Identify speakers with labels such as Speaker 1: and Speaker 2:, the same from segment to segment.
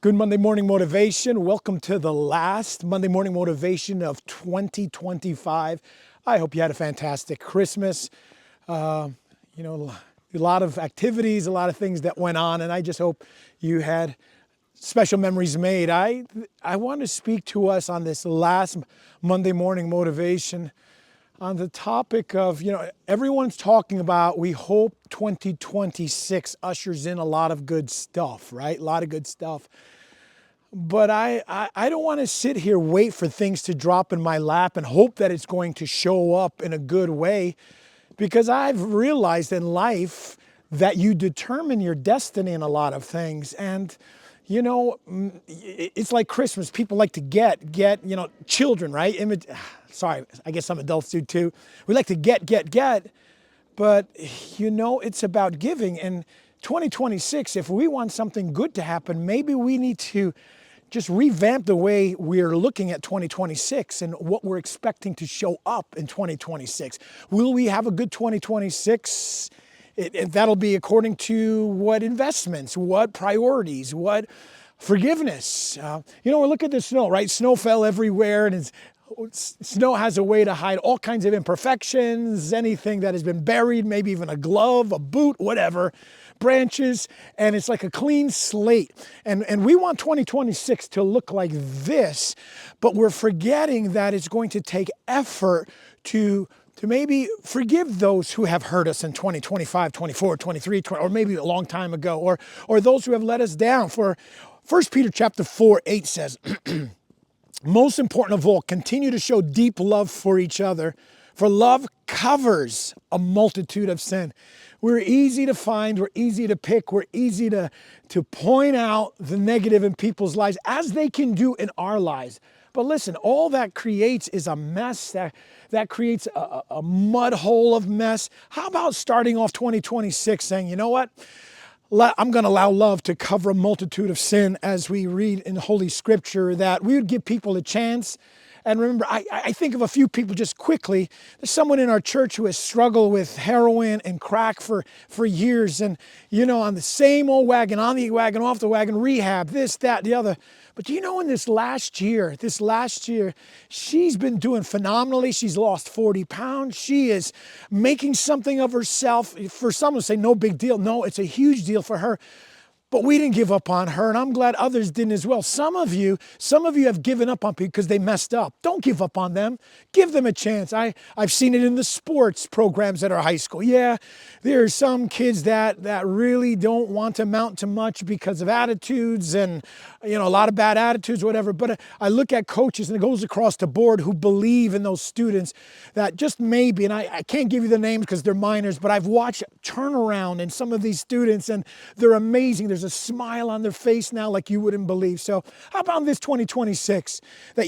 Speaker 1: Good Monday morning motivation. Welcome to the last Monday morning motivation of 2025. I hope you had a fantastic Christmas. A lot of activities, a lot of things that went on, and I just hope you had special memories made. I want to speak to us on this last Monday morning motivation on the topic of, everyone's talking about, we hope 2026 ushers in a lot of good stuff, right? A lot of good stuff. But I don't want to sit here, wait for things to drop in my lap and hope that it's going to show up in a good way, because I've realized in life that you determine your destiny in a lot of things. And, it's like Christmas. People like to get, children, right? Sorry, I guess some adults do too. We like to get, but, it's about giving. And 2026, if we want something good to happen, maybe we need to just revamp the way we're looking at 2026 and what we're expecting to show up in 2026. Will we have a good 2026? That'll be according to what investments, what priorities, what forgiveness. We look at the snow, right? Snow fell everywhere, and snow has a way to hide all kinds of imperfections, anything that has been buried, maybe even a glove, a boot, whatever, branches, and it's like a clean slate. And we want 2026 to look like this, but we're forgetting that it's going to take effort to maybe forgive those who have hurt us in 2025, 24, 23, or maybe a long time ago, or those who have let us down. For 1 Peter chapter 4:8 says, most important of all, continue to show deep love for each other, for love covers a multitude of sin. We're easy to find, we're easy to pick, we're easy to point out the negative in people's lives, as they can do in our lives. But listen, all that creates is a mess, that creates a mud hole of mess. How about starting off 2026 saying, you know what? I'm going to allow love to cover a multitude of sin, as we read in Holy Scripture, that we would give people a chance. And remember, I think of a few people just quickly. There's someone in our church who has struggled with heroin and crack for years. And, on the same old wagon, on the wagon, off the wagon, rehab, this, that, the other. But in this last year, she's been doing phenomenally. She's lost 40 pounds. She is making something of herself. For some to say, no big deal. No, it's a huge deal for her. But we didn't give up on her, and I'm glad others didn't as well. Some of you have given up on people because they messed up. Don't give up on them. Give them a chance. I've seen it in the sports programs at our high school. Yeah, there are some kids that really don't want to amount to much because of attitudes and, a lot of bad attitudes, whatever. But I look at coaches, and it goes across the board, who believe in those students that just maybe, and I can't give you the names because they're minors, but I've watched turnaround in some of these students, and they're amazing. There's a smile on their face now like you wouldn't believe. So how about this 2026 that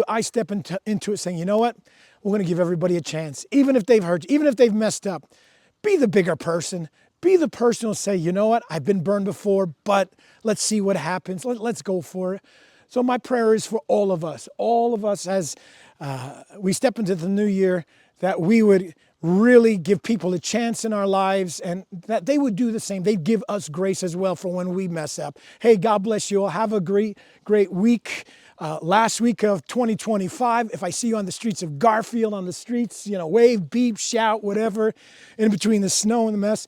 Speaker 1: I step into it saying, you know what? We're going to give everybody a chance. Even if they've hurt, even if they've messed up, be the bigger person. Be the person who'll say, you know what? I've been burned before, but let's see what happens. Let's go for it. So my prayer is for all of us as we step into the new year, that we would really give people a chance in our lives, and that they would do the same. They'd give us grace as well for when we mess up. Hey, God bless you all. Have a great week. Last week of 2025. If I see you on the streets of Garfield, on the streets, wave, beep, shout, whatever, in between the snow and the mess.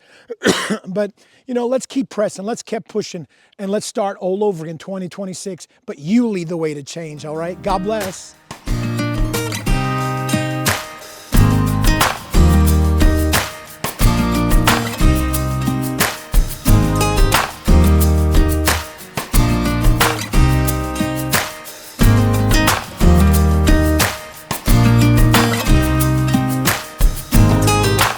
Speaker 1: But, let's keep pressing. Let's keep pushing, and let's start all over in 2026. But you lead the way to change, all right? God bless.